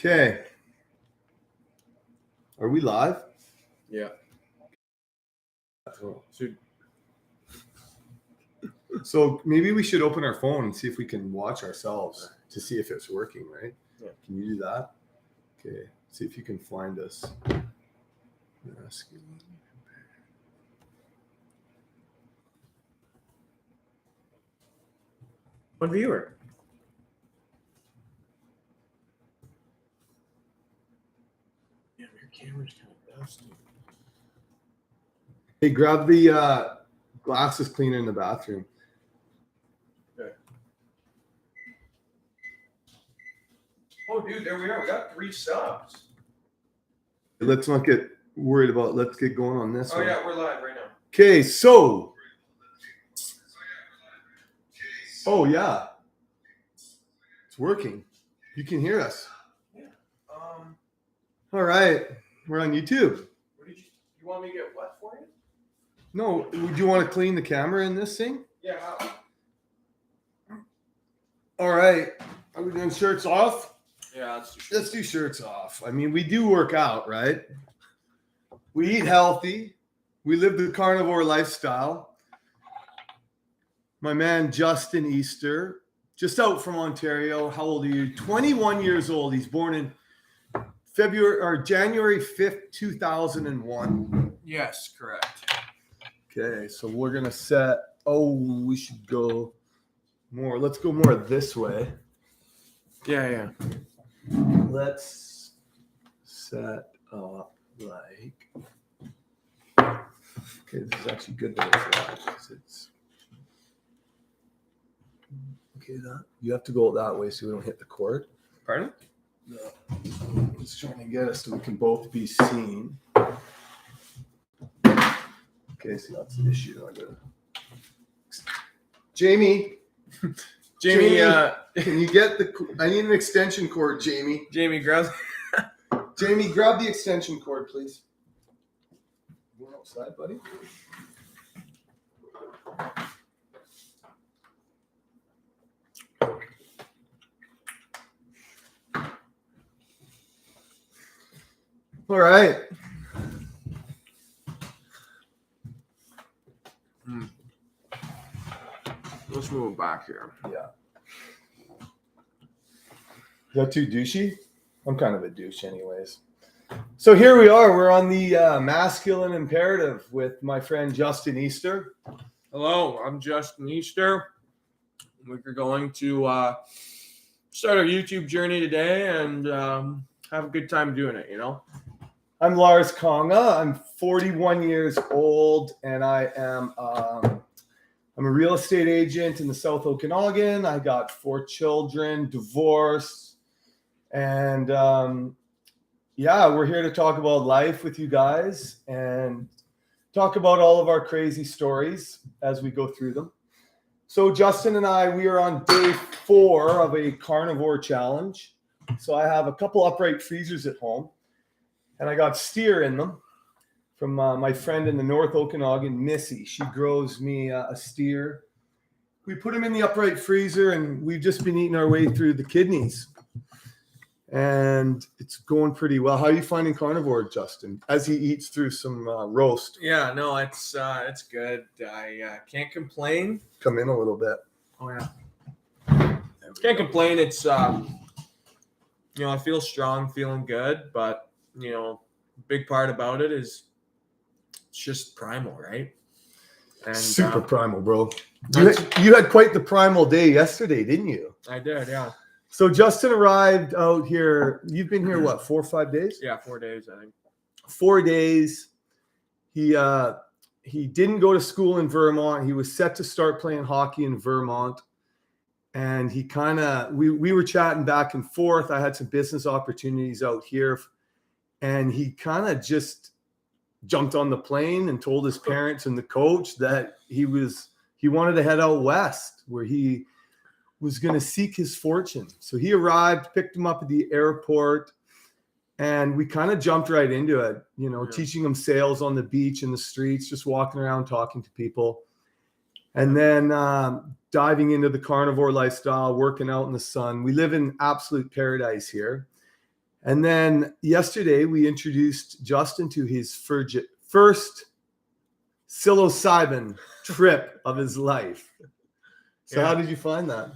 Okay. Are we live? Yeah. So maybe we should open our phone and see if we can watch ourselves to see if it's working, right? Yeah. Can you do that? Okay. See if you can find us. One viewer. Yeah, your camera's kind of dusty. Hey, grab the glasses cleaner in the bathroom. Okay. Oh, dude, there we are. We got 3 subs. Let's not get worried about. Let's get going on this one. Oh, yeah, we're live right now. Okay, so. Oh, yeah. It's working. You can hear us. Yeah. All right. We're on YouTube. What did you want me to get what for you? No, would you want to clean the camera in this thing? Yeah. All right. Are we doing shirts off? Yeah, Let's do shirts off. I mean, we do work out, right? We eat healthy. We live the carnivore lifestyle. My man, Justin Easter, just out from Ontario. How old are you? 21 years old. He's born in January 5th, 2001. Yes, correct. Okay, so we're going to set. Oh, we should go more. Let's go more this way. Yeah. Let's set up like. Okay, this is actually good that it's live, 'cause it's. Okay, that you have to go that way so we don't hit the cord. Pardon? No. It's trying to get us so we can both be seen. Okay, so that's the issue. Jamie, can you get I need an extension cord, Jamie. Jamie, grab the extension cord, please. Going outside, buddy. All right. Let's move back here. Yeah. Is that too douchey? I'm kind of a douche anyways. So here we are. We're on the Masculine Imperative with my friend Justin Easter. Hello, I'm Justin Easter. We're going to start our YouTube journey today and have a good time doing it, you know? I'm Lars Konga. I'm 41 years old, and I am I'm a real estate agent in the South Okanagan. I got 4 children, divorced, and we're here to talk about life with you guys and talk about all of our crazy stories as we go through them. So Justin and I, we are on day 4 of a carnivore challenge. So I have a couple upright freezers at home, and I got steer in them from my friend in the North Okanagan, Missy. She grows me a steer. We put them in the upright freezer, and we've just been eating our way through the kidneys. And it's going pretty well. How are you finding carnivore, Justin, as he eats through some roast? Yeah, no, it's good. I can't complain. Come in a little bit. Oh, yeah. Can't complain. It's, I feel strong, feeling good, but, big part about it is it's just primal, right? And super primal, bro. You had quite the primal day yesterday, didn't you? I did, yeah. So Justin arrived out here. You've been here, what, 4 or 5 days? Yeah, 4 days, I think. 4 days. He didn't go to school in Vermont. He was set to start playing hockey in Vermont. And he kind of, we were chatting back and forth. I had some business opportunities out here. And he kind of just jumped on the plane and told his parents and the coach that he wanted to head out west where he was going to seek his fortune. So he arrived, picked him up at the airport, and we kind of jumped right into it, teaching him sales on the beach, in the streets, just walking around, talking to people. And then diving into the carnivore lifestyle, working out in the sun. We live in absolute paradise here. And then yesterday we introduced Justin to his first psilocybin trip of his life. So Yeah. how did you find that?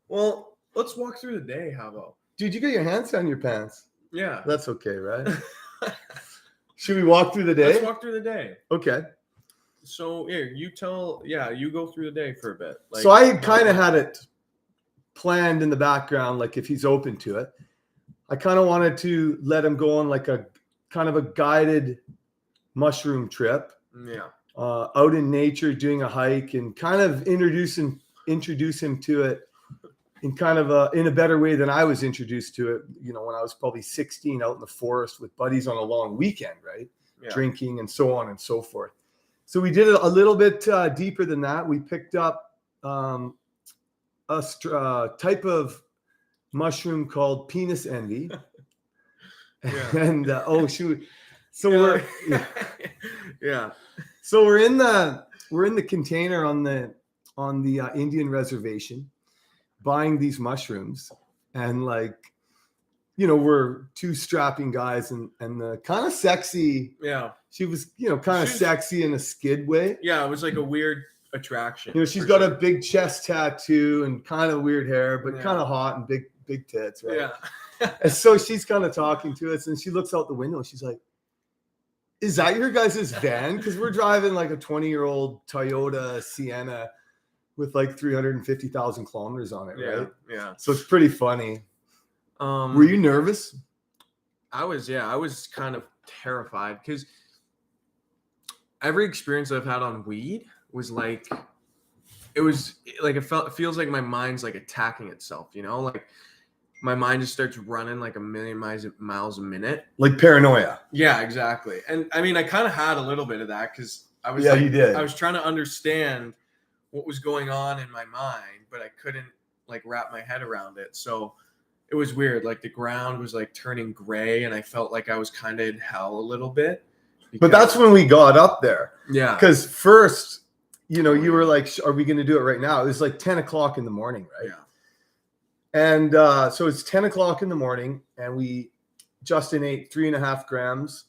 Well, let's walk through the day. How about? Dude, you got your hands down your pants. Yeah. That's okay, right? Should we walk through the day? Let's walk through the day. Okay. So here, you go through the day for a bit. Like, So I kind of had it planned in the background, like if he's open to it. I kind of wanted to let him go on like a kind of a guided mushroom trip Yeah. out in nature, doing a hike, and kind of introduce him to it in kind of in a better way than I was introduced to it. You know, when I was probably 16 out in the forest with buddies on a long weekend, right? Yeah. Drinking and so on and so forth. So we did it a little bit deeper than that. We picked up a type of mushroom called penis envy. Yeah. And oh shoot. So yeah. So we're in the container on the Indian reservation buying these mushrooms, and like, you know, we're two strapping guys and the kind of sexy. Yeah. She was, you know, kind of sexy in a skid way. Yeah, it was like a weird attraction. You know, she's got a big chest tattoo and kind of weird hair, but kind of hot and big tits, right? Yeah. And so she's kind of talking to us, and she looks out the window and she's like, "Is that your guys' van?" Because we're driving like a 20-year-old Toyota Sienna with like 350,000 kilometers on it, right? Yeah. So it's pretty funny. Were Were you nervous? I was kind of terrified because every experience I've had on weed was like, it feels like my mind's like attacking itself, you know, like my mind just starts running like a million miles a minute. Like paranoia. Yeah, exactly. And I mean, I kind of had a little bit of that because I was you did. I was trying to understand what was going on in my mind, but I couldn't like wrap my head around it. So it was weird. Like the ground was like turning gray, and I felt like I was kind of in hell a little bit. But that's when we got up there. Yeah. Because first, you know, you were like, "Are we going to do it right now?" It was like 10 o'clock in the morning, right? Yeah. And so it's 10 o'clock in the morning, and Justin ate 3.5 grams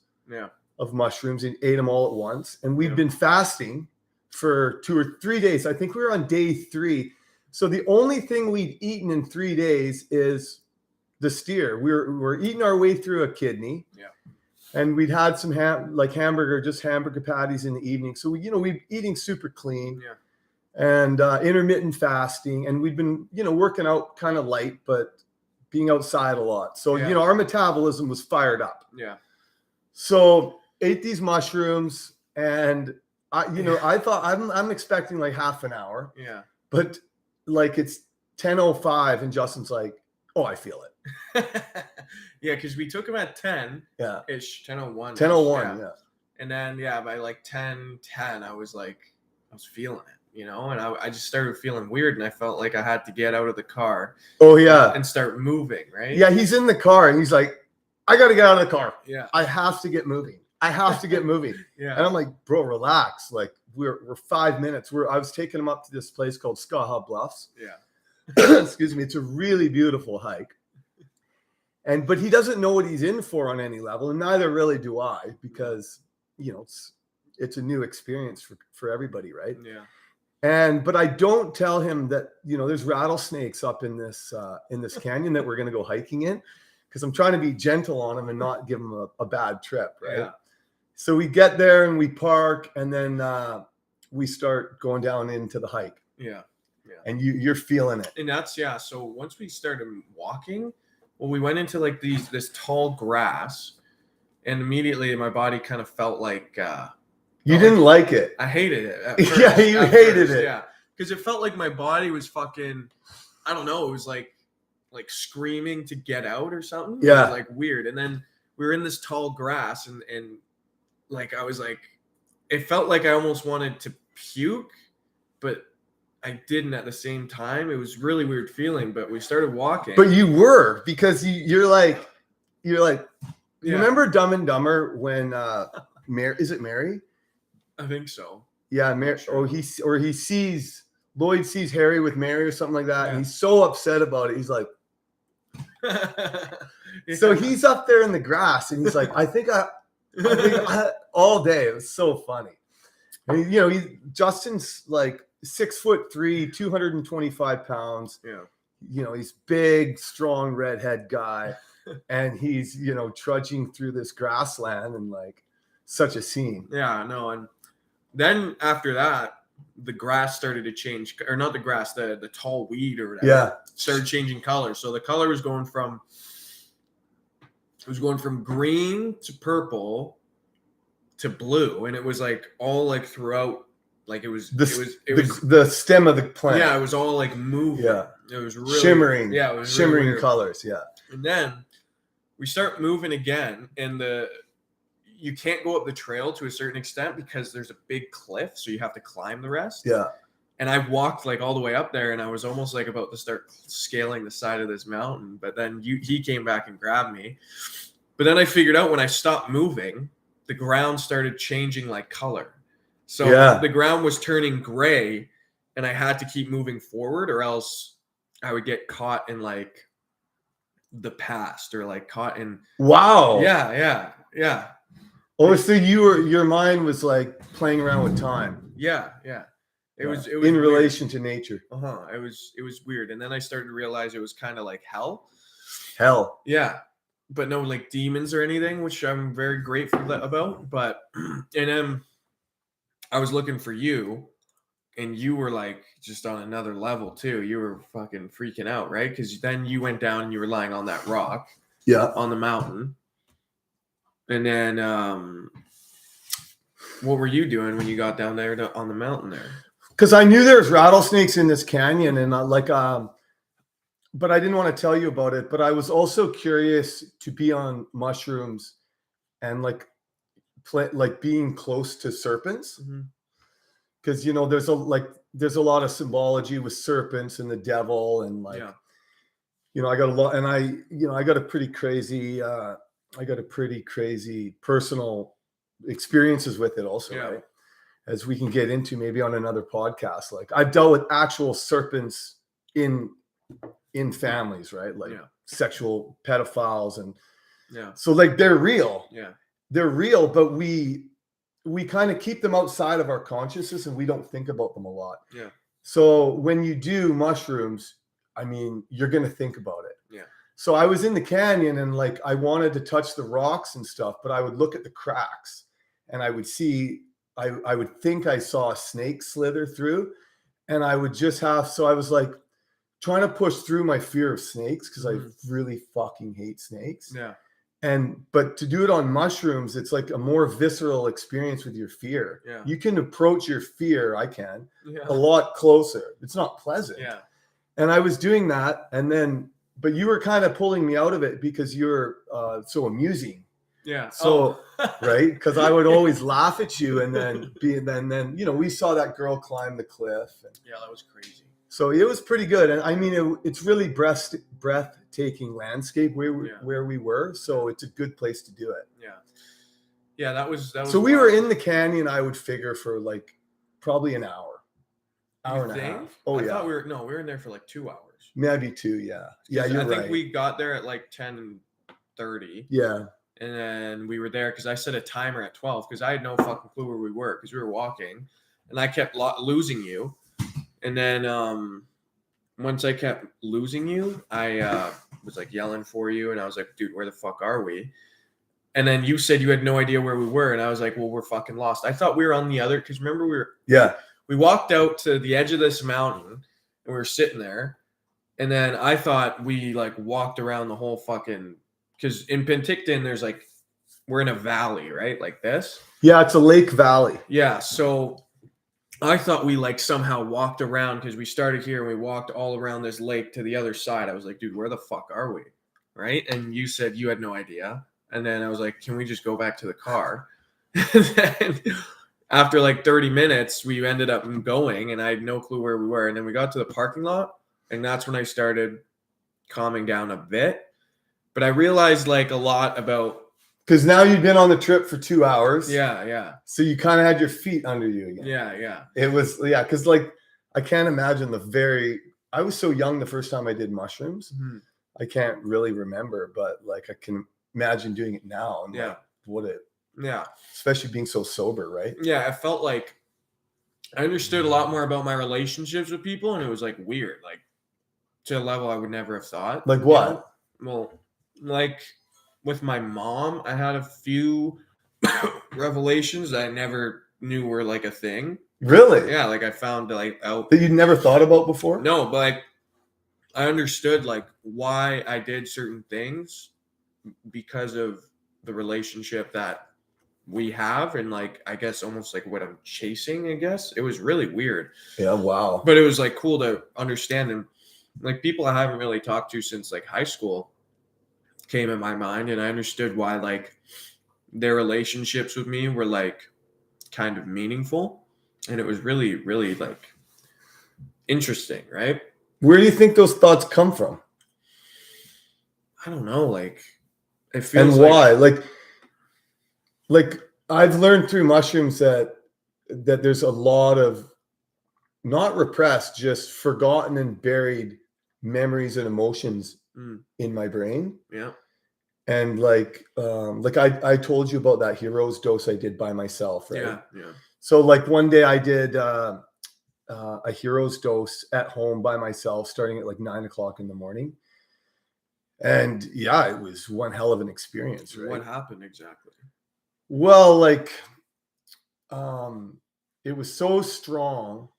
of mushrooms and ate them all at once. And we've been fasting for 2 or 3 days. I think we were on day 3. So the only thing we've eaten in 3 days is the steer. We're eating our way through a kidney. Yeah. And we'd had some hamburger patties in the evening. So we're eating super clean. Yeah. And intermittent fasting, and we've been, working out kind of light, but being outside a lot. So, our metabolism was fired up. Yeah. So ate these mushrooms, and I thought I'm expecting like half an hour. Yeah. But like it's 10:05, and Justin's like, "Oh, I feel it." Yeah, because we took him at 10. Yeah. Ish, 10:01. 10:01. Yeah. And then by like 10:10, I was feeling it. And I just started feeling weird, and I felt like I had to get out of the car. Oh, yeah. And start moving, right? Yeah, he's in the car, and he's like, "I got to get out of the car. Yeah. I have to get moving. I have to get moving." Yeah. And I'm like, "Bro, relax. Like, we're 5 minutes. I was taking him up to this place called Skaha Bluffs." Yeah. Excuse me. It's a really beautiful hike. But he doesn't know what he's in for on any level, and neither really do I, because, it's a new experience for everybody, right? Yeah. But I don't tell him that, there's rattlesnakes up in this canyon that we're going to go hiking in, because I'm trying to be gentle on him and not give him a bad trip. Right. Yeah. So we get there and we park, and then we start going down into the hike. Yeah. Yeah. And you're feeling it. And that's, so once we started walking, we went into like this tall grass, and immediately my body kind of felt like, you didn't like it. I hated it. At first, yeah, you hated it. Yeah, because it felt like my body was fucking, I don't know, it was like screaming to get out or something. Yeah. It was like weird. And then we were in this tall grass, and like I was like, it felt like I almost wanted to puke, but I didn't at the same time. It was really weird feeling, but we started walking. But you were, because you're like, you remember Dumb and Dumber when is it Mary? I think so. Yeah, Mary. Sure. Lloyd sees Harry with Mary or something like that, yeah. and he's so upset about it. He's like, So he's up there in the grass, and he's like, I think all day. It was so funny. And, you know, Justin's like 6'3", 225 pounds. Yeah. You know, he's big, strong redhead guy, and he's, you know, trudging through this grassland and like such a scene. Yeah, no, and then after that, the grass started to change, or not the grass, the tall weed or whatever. Yeah. Started changing color. So the color was going from green to purple to blue, and it was like all like throughout, like it was the stem of the plant. Yeah, it was all like moving. Yeah. It was really shimmering. Yeah, it was shimmering really weird. colors. Yeah. And then we start moving again, and you can't go up the trail to a certain extent because there's a big cliff, so you have to climb the rest. Yeah. And I walked like all the way up there, and I was almost like about to start scaling the side of this mountain, but then he came back and grabbed me. But then I figured out when I stopped moving, the ground started changing like color. So the ground was turning gray, and I had to keep moving forward, or else I would get caught in like the past, or like caught in. Wow. Yeah. Oh, so your mind was like playing around with time. Yeah. It was in weird. relation to nature. It was weird, and then I started to realize it was kind of like hell. Hell. Yeah, but no like demons or anything, which I'm very grateful about. But and then I was looking for you, and you were like just on another level too. You were fucking freaking out, right? Because then you went down and you were lying on that rock. Yeah. On the mountain. And then what were you doing when you got down there on the mountain there? Because I knew there was rattlesnakes in this canyon, and but I didn't want to tell you about it. But I was also curious to be on mushrooms and like being close to serpents. Because you know there's a lot of symbology with serpents and the devil, and like you know I got a lot, and I got a pretty crazy personal experiences with it also, right? As we can get into maybe on another podcast. Like I've dealt with actual serpents in families, right? Like sexual pedophiles, and so like they're real. They're real, but we kind of keep them outside of our consciousness, and we don't think about them a lot. So when you do mushrooms, I mean, you're going to think about it. So I was in the canyon, and like I wanted to touch the rocks and stuff, but I would look at the cracks, and I would see, I would think I saw a snake slither through, and I would just so I was like trying to push through my fear of snakes, because I really fucking hate snakes. But to do it on mushrooms, it's like a more visceral experience with your fear. You can approach your fear, a lot closer. It's not pleasant. And I was doing that, and then but you were kind of pulling me out of it because you're so amusing. So right, because I would always laugh at you, and then you know, we saw that girl climb the cliff. And, that was crazy. So it was pretty good, and I mean, it's really breathtaking landscape where we were. So it's a good place to do it. That was. So we were in the canyon, I would figure, for like probably an hour and a half. Oh, I thought we were in there for like 2 hours. Maybe 2, yeah. Yeah, you're right. I think we got there at like 10:30. Yeah. And then we were there because I set a timer at 12 because I had no fucking clue where we were because we were walking, and I kept losing you. And then once I kept losing you, I was like yelling for you, and I was like, dude, where the fuck are we? And then you said you had no idea where we were, and I was like, well, we're fucking lost. I thought we were on the other, because remember we walked out to the edge of this mountain, and we were sitting there, and then I thought we like walked around the whole fucking, because in Penticton there's like, we're in a valley, right? Like this. Yeah, it's a lake valley. Yeah, so I thought we like somehow walked around, because we started here and we walked all around this lake to the other side. I was like, dude, where the fuck are we? Right? And you said you had no idea. And then I was like, can we just go back to the car? And then after like 30 minutes, we ended up going, and I had no clue where we were. And then we got to the parking lot, and that's when I started calming down a bit. But I realized like a lot about, because now you've been on the trip for 2 hours. Yeah. So you kind of had your feet under you again. Yeah. It was, because like I can't imagine I was so young the first time I did mushrooms. I can't really remember, but like I can imagine doing it now. And Yeah. like, what it, Yeah. especially being so sober, right? Yeah. I felt like I understood a lot more about my relationships with people, and it was like weird, like to a level I would never have thought. Like you what? know? Well, like with my mom, I had a few revelations that I never knew were like a thing. Really? Yeah, like I found like out. That you'd never thought about before? No, but like I understood like why I did certain things because of the relationship that we have, and like I guess almost like what I'm chasing. I guess it was really weird, Yeah. Wow. but it was like cool to understand. And like people I haven't really talked to since like high school came in my mind, and I understood why like their relationships with me were like kind of meaningful, and it was really, really like interesting, right? Where do you think those thoughts come from? I don't know, like it And feels why? Like I've learned through mushrooms that there's a lot of not repressed, just forgotten and buried memories and emotions Mm. in my brain. Yeah. And like I told you about that heroes dose I did by myself, right? Yeah. Yeah. So like one day I did a hero's dose at home by myself, starting at like 9:00 in the morning. And yeah, it was one hell of an experience, right? What happened exactly? Well, like it was so strong.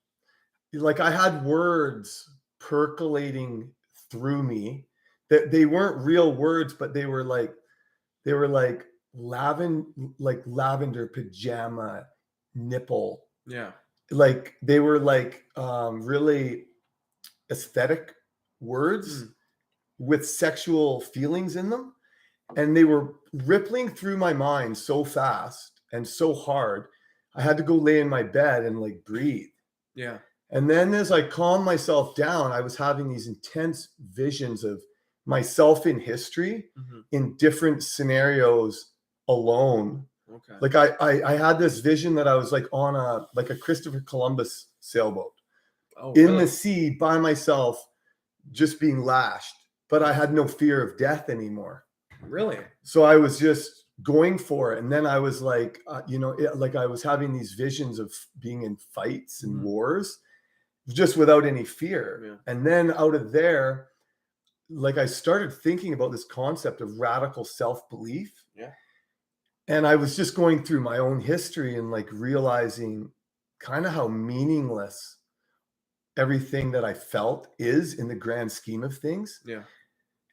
Like I had words percolating through me that they weren't real words, but they were like lavender pajama nipple. Yeah. Like they were like really aesthetic words with sexual feelings in them. And they were rippling through my mind so fast and so hard. I had to go lay in my bed and like breathe. Yeah. And then as I calmed myself down, I was having these intense visions of myself in history Mhm. in different scenarios alone. Okay. Like I had this vision that I was like on a Christopher Columbus sailboat Oh, in really? the sea by myself, just being lashed, but I had no fear of death anymore. Really? So I was just going for it. And then I was like, like I was having these visions of being in fights and Mhm. wars just without any fear. Yeah. And then out of there, like I started thinking about this concept of radical self-belief. Yeah. And I was just going through my own history and like realizing kind of how meaningless everything that I felt is in the grand scheme of things. Yeah.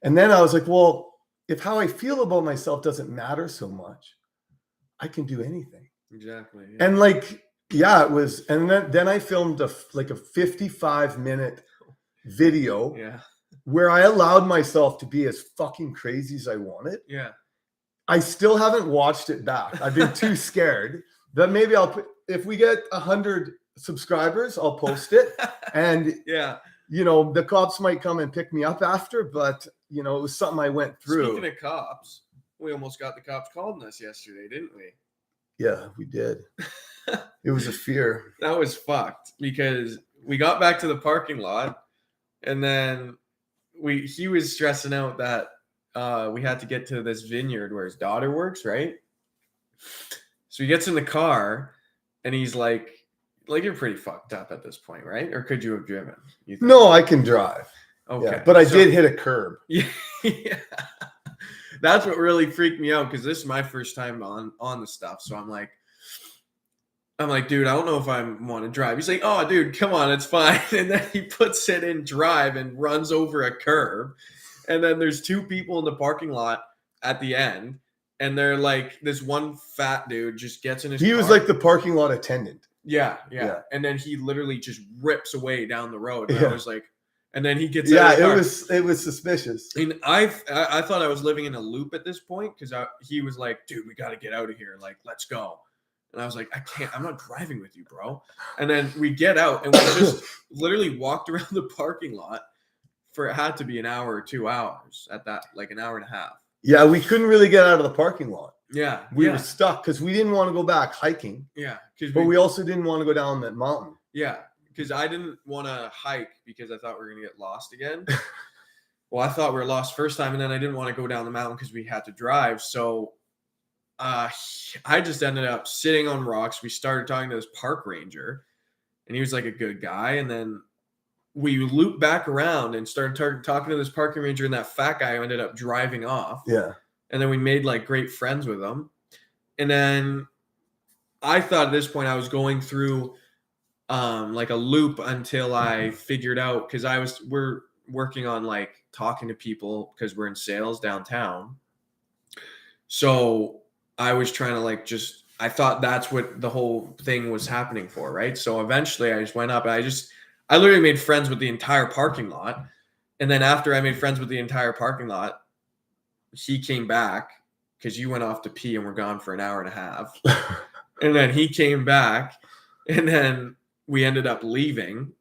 And then I was like, well, if how I feel about myself doesn't matter so much, I can do anything. Exactly. Yeah. And like, yeah, it was. And then I filmed a 55-minute video Yeah. where I allowed myself to be as fucking crazy as I wanted. Yeah. I still haven't watched it back. I've been too scared. But maybe if we get 100 subscribers, I'll post it. And Yeah. the cops might come and pick me up after, but it was something I went through. Speaking of cops, we almost got the cops called on us yesterday, didn't we? Yeah, we did. It was a fear. That was fucked because we got back to the parking lot, and then he was stressing out that we had to get to this vineyard where his daughter works, right? So he gets in the car, and he's like you're pretty fucked up at this point, right? Or could you have driven? You think? No, I can drive. Okay. Yeah, but I did hit a curb. Yeah. That's what really freaked me out because this is my first time on the stuff. So I'm like, dude, I don't know if I want to drive. He's like, oh, dude, come on, it's fine. And then he puts it in drive and runs over a curb. And then there's two people in the parking lot at the end. And they're like, this one fat dude just gets in his car. He was like the parking lot attendant. Yeah. Yeah. And then he literally just rips away down the road. And Yeah. I was like, and then he gets Yeah, out of the car. it was suspicious. And I thought I was living in a loop at this point because he was like, dude, we got to get out of here. Like, let's go. And I was like, I can't. I'm not driving with you, bro. And then we get out and we just literally walked around the parking lot for it had to be an hour or 2 hours at that, like an hour and a half. Yeah, we couldn't really get out of the parking lot. Yeah. We were stuck because we didn't want to go back hiking. Yeah. But we also didn't want to go down that mountain. Yeah. Because I didn't want to hike because I thought we were going to get lost again. well, I thought we were lost first time, and then I didn't want to go down the mountain because we had to drive. So I just ended up sitting on rocks. We started talking to this park ranger, and he was like a good guy. And then we looped back around and started talking to this parking ranger, and that fat guy ended up driving off. Yeah. And then we made like great friends with him. And then I thought at this point I was going through like a loop until I figured out, because we're working on like talking to people because we're in sales downtown. So I was trying to like I thought that's what the whole thing was happening for, right? So eventually I just went up and I literally made friends with the entire parking lot. And then after I made friends with the entire parking lot, he came back because you went off to pee and we're gone for an hour and a half. And then he came back, and then we ended up leaving,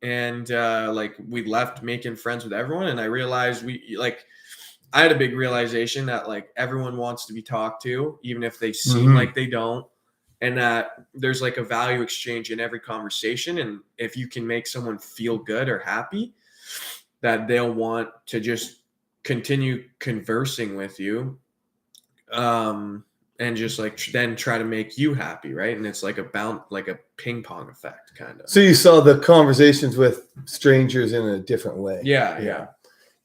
and like we left making friends with everyone. And I realized I had a big realization that like everyone wants to be talked to, even if they seem like they don't, and that there's like a value exchange in every conversation. And if you can make someone feel good or happy, that they'll want to just continue conversing with you. And just like then try to make you happy, right? And it's like a ping pong effect, kind of. So you saw the conversations with strangers in a different way. Yeah.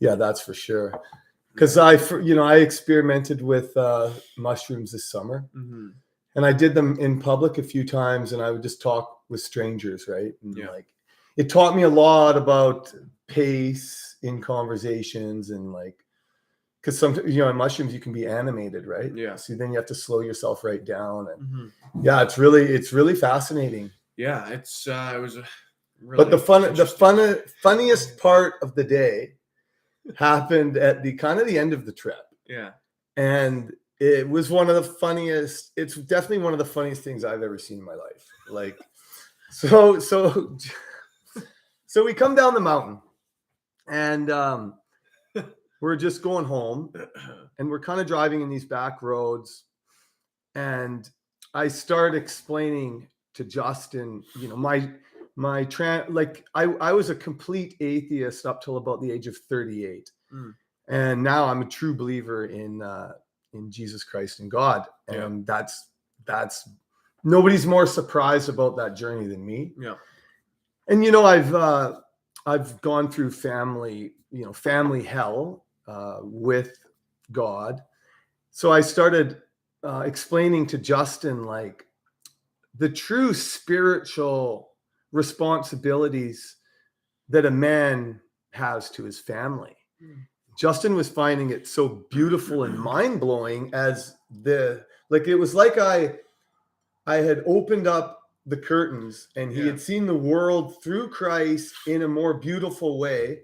That's for sure. Because I experimented with mushrooms this summer, and I did them in public a few times, and I would just talk with strangers, right? And like, it taught me a lot about pace in conversations, and like, because sometimes, in mushrooms you can be animated, right? Yeah. So then you have to slow yourself right down, and it's really fascinating. Yeah, it was really. But the funniest part of the day happened at the kind of the end of the trip. Yeah. And it was one of the funniest. It's definitely one of the funniest things I've ever seen in my life. Like, so we come down the mountain, and we're just going home, and we're kind of driving in these back roads. And I start explaining to Justin, I was a complete atheist up till about the age of 38. And now I'm a true believer in Jesus Christ and God. And that's nobody's more surprised about that journey than me. Yeah. And, I've gone through family hell with God. So I started explaining to Justin, like, the true spiritual responsibilities that a man has to his family. Justin was finding it so beautiful and mind-blowing it was like I had opened up the curtains, and he had seen the world through Christ in a more beautiful way.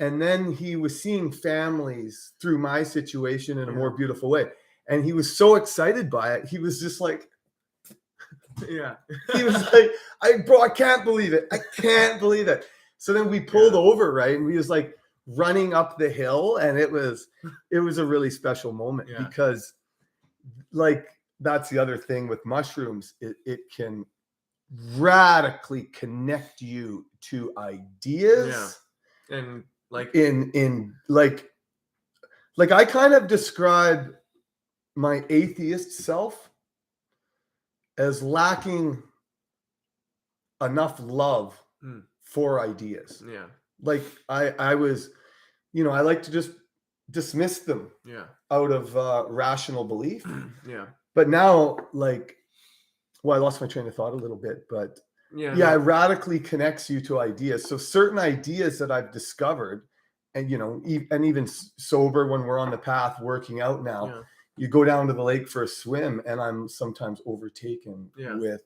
And then he was seeing families through my situation in a more beautiful way. And he was so excited by it. He was just like, he was like, I can't believe it. I can't believe it. So then we pulled over, right? And we was like running up the hill, and it was a really special moment because, like, that's the other thing with mushrooms. It can radically connect you to ideas. And like in like I kind of describe my atheist self as lacking enough love for ideas. Yeah. Like I was, I like to just dismiss them out of rational belief. But now, like, I lost my train of thought a little bit, but it radically connects you to ideas. So certain ideas that I've discovered, and even sober, when we're on the path working out now, you go down to the lake for a swim, and I'm sometimes overtaken with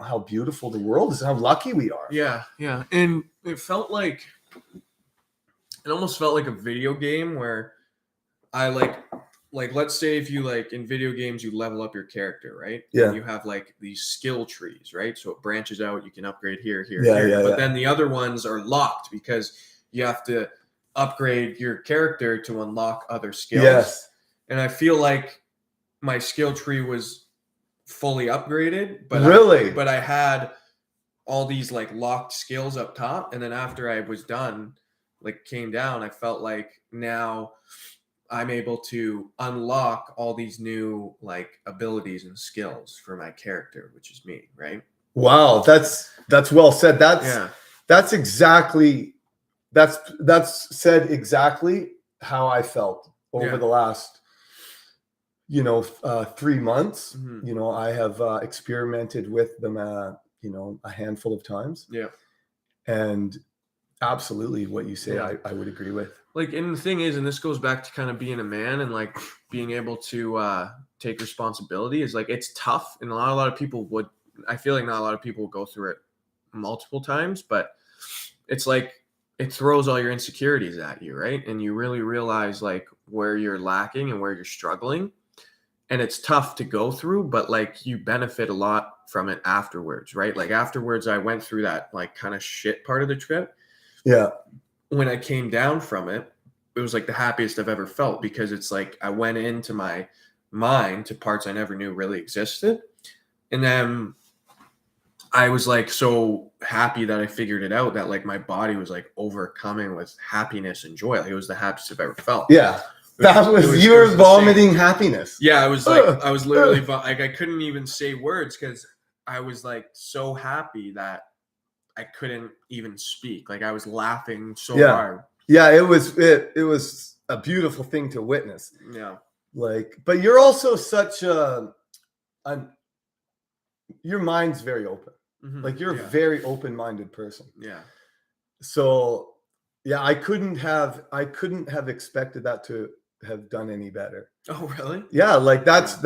how beautiful the world is, how lucky we are. Yeah. And it almost felt like a video game where I like let's say if you like in video games you level up your character, right? Yeah. And you have like these skill trees, right? So it branches out, you can upgrade here. But then the other ones are locked because you have to upgrade your character to unlock other skills. Yes. And I feel like my skill tree was fully upgraded, but I had all these like locked skills up top, and then after I was done, like came down, I felt like now I'm able to unlock all these new like abilities and skills for my character, which is me, right? Wow, that's well said. Yeah. That's exactly that's said exactly how I felt over Yeah. the last 3 months. Mhm. I have experimented with them a handful of times, Yeah. and absolutely what you say, Yeah. I would agree with. Like, and the thing is, and this goes back to kind of being a man and like being able to take responsibility, is like it's tough, and a lot of people would. I feel like not a lot of people go through it multiple times, but it's like it throws all your insecurities at you, right? And you really realize like where you're lacking and where you're struggling, and it's tough to go through, but like you benefit a lot from it afterwards, right? Like afterwards, I went through that like kind of shit part of the trip. Yeah. When I came down from it, it was like the happiest I've ever felt, because it's like I went into my mind to parts I never knew really existed. And then I was like so happy that I figured it out, that like my body was like overcoming with happiness and joy. Like it was the happiest I've ever felt. Yeah. You were vomiting happiness. Yeah, I was like, I was literally like, I couldn't even say words because I was like so happy that I couldn't even speak. Like I was laughing so hard. Yeah, it was a beautiful thing to witness. Yeah. Like, but you're also such your mind's very open. Mm-hmm. Like you're a very open-minded person. Yeah. So yeah, I couldn't have expected that to have done any better. Oh, really? Yeah, like that's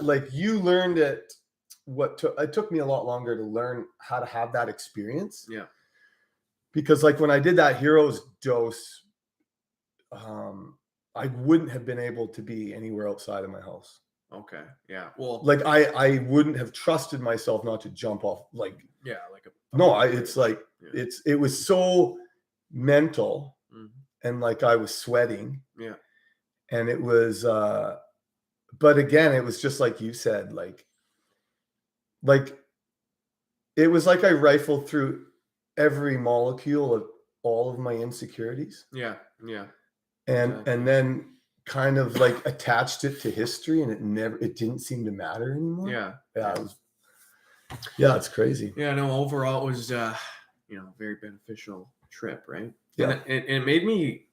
like you learned it. It took me a lot longer to learn how to have that experience. Yeah. Because like when I did that hero's dose, I wouldn't have been able to be anywhere outside of my house. Okay. Yeah. Well, like I wouldn't have trusted myself not to jump off. Like, yeah, like it's like it was so mental, and like I was sweating. Yeah. And it was but again, it was just like you said, like it was like I rifled through every molecule of all of my insecurities. Yeah. Yeah. And then kind of like attached it to history, and it didn't seem to matter anymore. Yeah. It's crazy. Yeah, no, overall it was very beneficial trip, right? Yeah. And it made me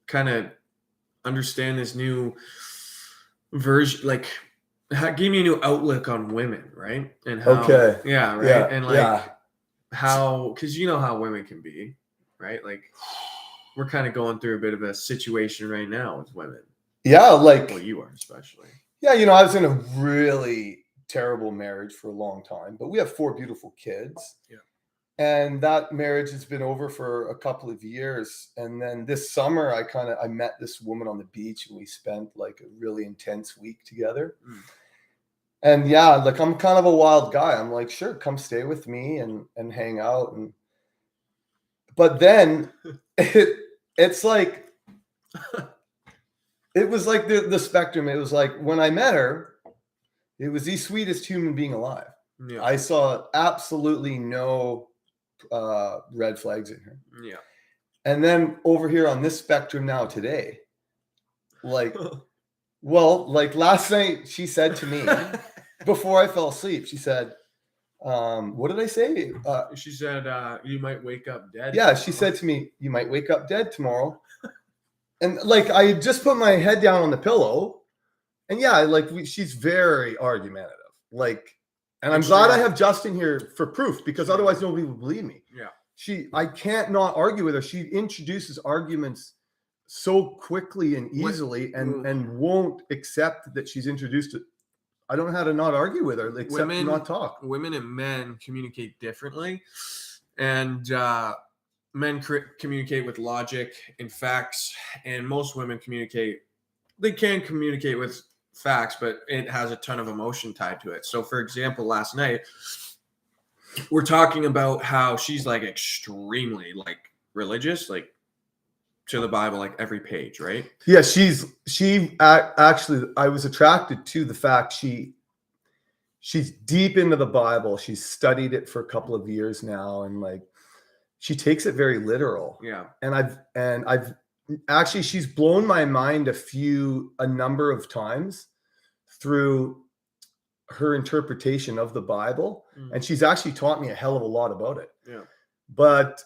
kind of understand this new version, like gave me a new outlook on women, right? And how yeah, right. Yeah, and like how, because you know how women can be, right? Like we're kind of going through a bit of a situation right now with women. Yeah, like well, you are especially. Yeah, I was in a really terrible marriage for a long time, but we have 4 beautiful kids. Yeah. And that marriage has been over for a couple of years. And then this summer, I met this woman on the beach, and we spent like a really intense week together. And yeah, like I'm kind of a wild guy. I'm like, sure, come stay with me and hang out. But then it's like, it was like the spectrum. It was like when I met her, it was the sweetest human being alive. Yeah. I saw absolutely no red flags in her. Yeah. And then over here on this spectrum now today, like, well, like last night she said to me before I fell asleep, she said, what did I say? She said, you might wake up dead. Yeah, tomorrow. She said to me, you might wake up dead tomorrow. And like, I had just put my head down on the pillow, and yeah, like she's very argumentative. Like, and I'm glad I have Justin here for proof, because otherwise nobody would believe me. Yeah. I can't not argue with her. She introduces arguments so quickly and easily, and won't accept that she's introduced it. I don't know how to not argue with her, except to not talk. Women and men communicate differently, and men communicate with logic and facts, and most women they can communicate with facts, but it has a ton of emotion tied to it. So for example, last night we're talking about how she's like extremely like religious, like to the Bible, like every page, right? Yeah, actually, I was attracted to the fact she's deep into the Bible. She's studied it for a couple of years now, and like she takes it very literal. Yeah. And I've actually, she's blown my mind a number of times through her interpretation of the Bible. And she's actually taught me a hell of a lot about it. Yeah. But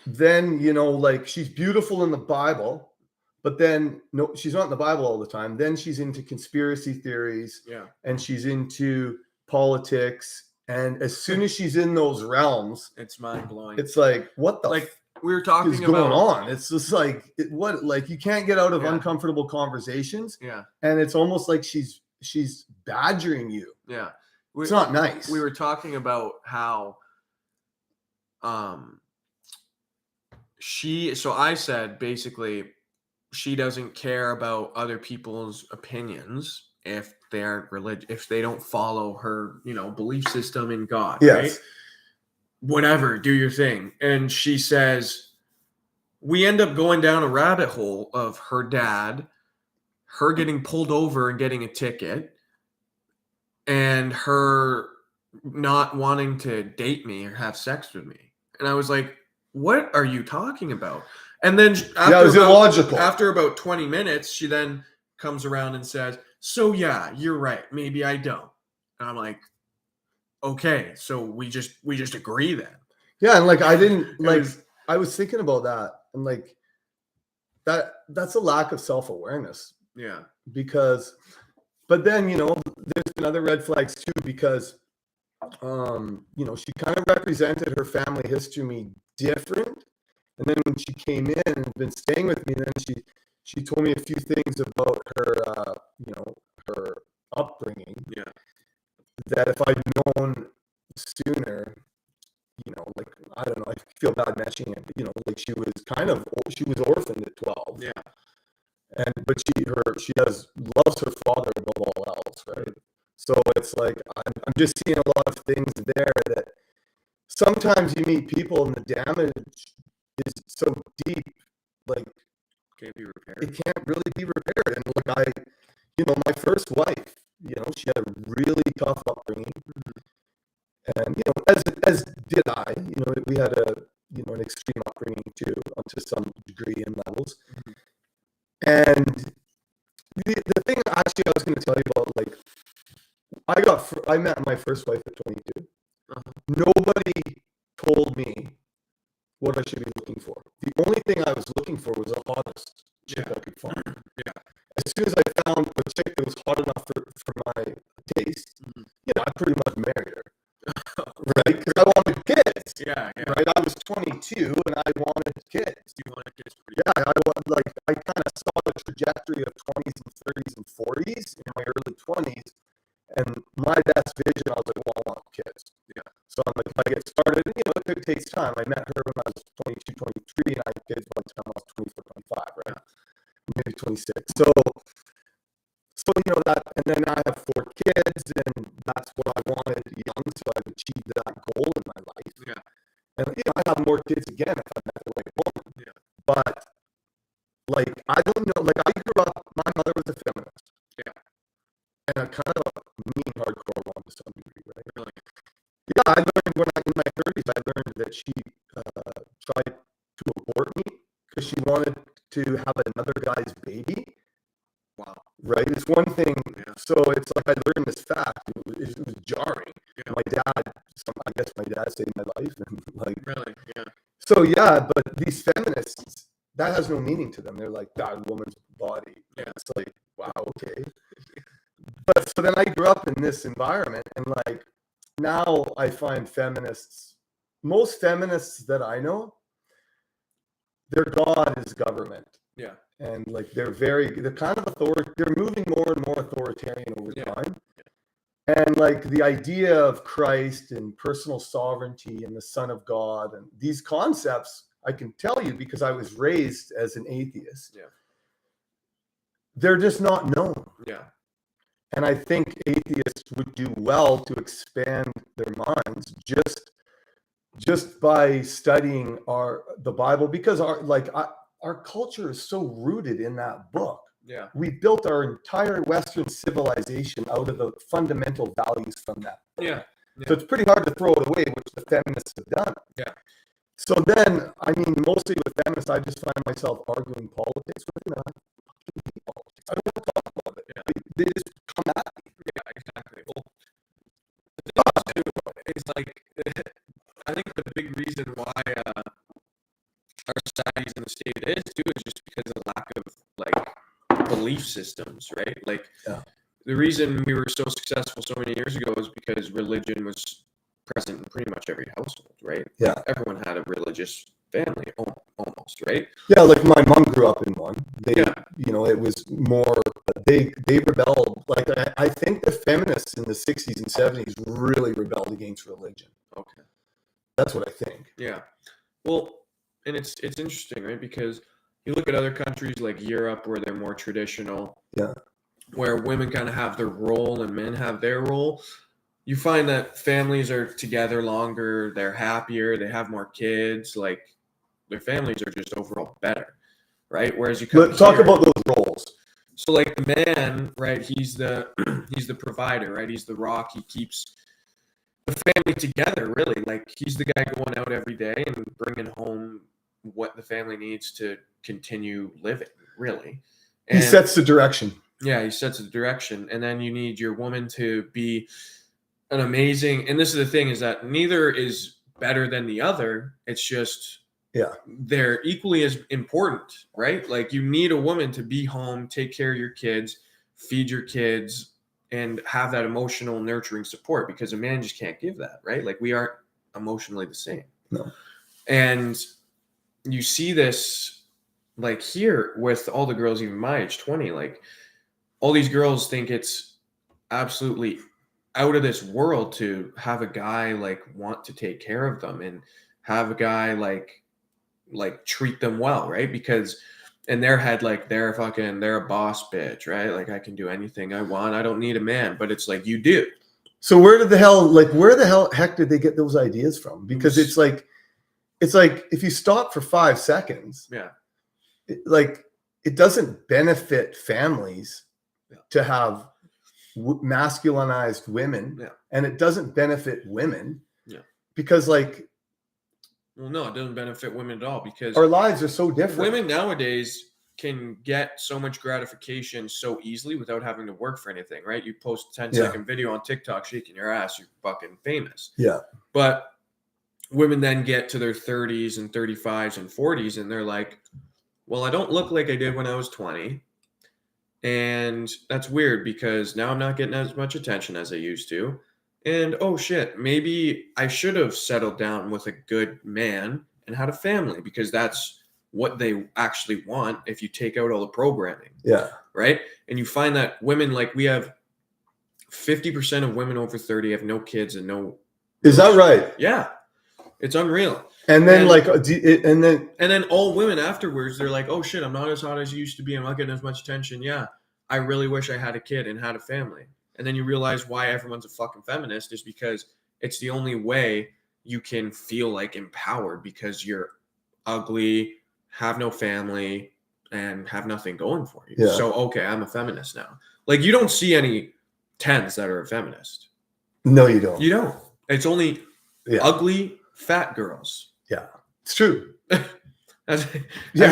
then, like, she's beautiful in the Bible, but then no, she's not in the Bible all the time. Then she's into conspiracy theories. Yeah. And she's into politics. And as soon as she's in those realms, It's mind blowing. it's like, what the like we were is talking going about on? It's just like, like, you can't get out of Yeah. uncomfortable conversations. Yeah. And it's almost like she's badgering you. Yeah. It's not nice. We were talking about how so I said basically she doesn't care about other people's opinions if they aren't religious, if they don't follow her, belief system in God, Yes. right? Whatever, do your thing. And she says we end up going down a rabbit hole of her dad, her getting pulled over and getting a ticket, and her not wanting to date me or have sex with me. And I was like, what are you talking about? And then it was illogical. After about 20 minutes, she then comes around and says, so yeah, you're right. Maybe I don't. And I'm like, okay, so we just agree then. Yeah. And like, I didn't like, I was thinking about that, and like that's a lack of self-awareness. Yeah. But then, there's been other red flags too, because, she kind of represented her family history to me different. And then when she came in and been staying with me, then she told me a few things about her, her upbringing. Yeah. That if I'd known sooner, like, I don't know, I feel bad mentioning it, but, like, she was orphaned at 12. Yeah. But she loves her father above all else, right? So it's like, I'm just seeing a lot of things there that sometimes you meet people and the damage is so deep, like, Can't be repaired. it can't really be repaired. And like, my first wife, she had a really tough upbringing. And, as did I, we had an extreme upbringing too, to some degree and levels. And the thing actually I was going to tell you about, like, I met my first wife at 22. Nobody told me what I should be looking for. The only thing I was looking for was a honest chick I could find. Yeah. As soon as I found a chick that was hot enough for my taste, I pretty much married her. Right? Because I wanted kids. Yeah. Right? I was 22 and I wanted kids. You wanted kids pretty Yeah, I kind of saw the trajectory of 20s and 30s and 40s in my early 20s, and my best vision, I was like, well, I want kids. Yeah. So I'm like, if I get started, it takes time. I met her when I was 22, 23, and I had kids by the time I was 24, 25, right? Maybe 26. So that, and then I have 4 kids, and that's what I wanted young, so I've achieved that goal in my life. Yeah. And I have more kids again if I met the right woman. Yeah. But like, I don't know, like, I grew up, my mother was a feminist. Yeah. And a kind of a mean, hardcore one to some degree, right? Really? Yeah, I learned in my 30s, I learned that she tried to abort me because she wanted to have another guy's baby. Wow. Right? It's one thing. Yeah. So it's like, I learned this fact. It was jarring. Yeah. I guess my dad saved my life. And like, Really? Yeah. so yeah, but these feminists, that has no meaning to them. They're like, that woman's body. Yeah. It's like, wow, okay. But so then I grew up in this environment, and like, now I find most feminists that I know, their God is government. Yeah. And like, they're kind of they're moving more and more authoritarian over time. And like, the idea of Christ and personal sovereignty and the Son of God and these concepts, I can tell you because I was raised as an atheist. Yeah. They're just not known. Yeah. And I think atheists would do well to expand their minds just by studying the Bible, because our culture is so rooted in that book. Yeah. We built our entire Western civilization out of the fundamental values from that. Yeah. So it's pretty hard to throw it away, which the feminists have done. Yeah. So then, I mean, mostly with feminists, I just find myself arguing politics with them. Politics. I don't want to talk about it. Yeah. They just come at me. Yeah, exactly. Well, the thing is, too, is like, I think the big reason why our society's in the state it is too is just because of the lack of like belief systems, right? Like, Yeah. the reason we were so successful so many years ago is because religion was present in pretty much every household, right? Yeah. Everyone had a religious family, almost, right? Yeah, like my mom grew up in one. They, Yeah. you know, it was more, they rebelled. Like, I think the feminists in the 60s and 70s really rebelled against religion. Okay. That's what I think. Yeah. Well, and it's interesting, right? Because you look at other countries like Europe where they're more traditional. Yeah. Where women kind of have their role and men have their role. You find that families are together longer, they're happier, they have more kids, like their families are just overall better, right? Whereas you come Let's talk here- about those roles. So like the man, right? He's the provider, right? He's the rock. He keeps the family together, really. Like he's the guy going out every day and bringing home what the family needs to continue living, really. He sets the direction. Yeah, he sets the direction, and then you need your woman to be an amazing. And this is the thing: is that neither is better than the other. It's just they're equally as important, right? Like you need a woman to be home, take care of your kids, feed your kids, and have that emotional nurturing support because a man just can't give that, right? Like we aren't emotionally the same. No. And you see this like here with all the girls, even my age, 20, like all these girls think it's absolutely out of this world to have a guy like want to take care of them and have a guy like treat them well, right? Because in their head, like they're a boss bitch, right? Like I can do anything I want. I don't need a man, but it's like you do. So where the hell heck did they get those ideas from? Because it's like if you stop for 5 seconds, it doesn't benefit families to have masculinized women, and it doesn't benefit women, because like, well, no, it doesn't benefit women at all because our lives are so different. Women nowadays can get so much gratification so easily without having to work for anything, right? You post a 10-second video on TikTok shaking your ass, you're fucking famous. Yeah. But women then get to their 30s and 35s and 40s and they're like, well, I don't look like I did when I was 20. And that's weird because now I'm not getting as much attention as I used to. And oh shit, maybe I should have settled down with a good man and had a family because that's what they actually want if you take out all the programming. Yeah. Right? And you find that women, like we have 50% of women over 30 have no kids and no. Is that right? Yeah. It's unreal. And then and then all women afterwards, they're like, oh shit, I'm not as hot as I used to be. I'm not getting as much attention. Yeah. I really wish I had a kid and had a family. And then you realize why everyone's a fucking feminist is because it's the only way you can feel like empowered because you're ugly, have no family, and have nothing going for you. Yeah. So, okay, I'm a feminist now. Like, you don't see any 10s that are a feminist. No, you don't. You don't. It's only ugly, fat girls. Yeah, it's true. I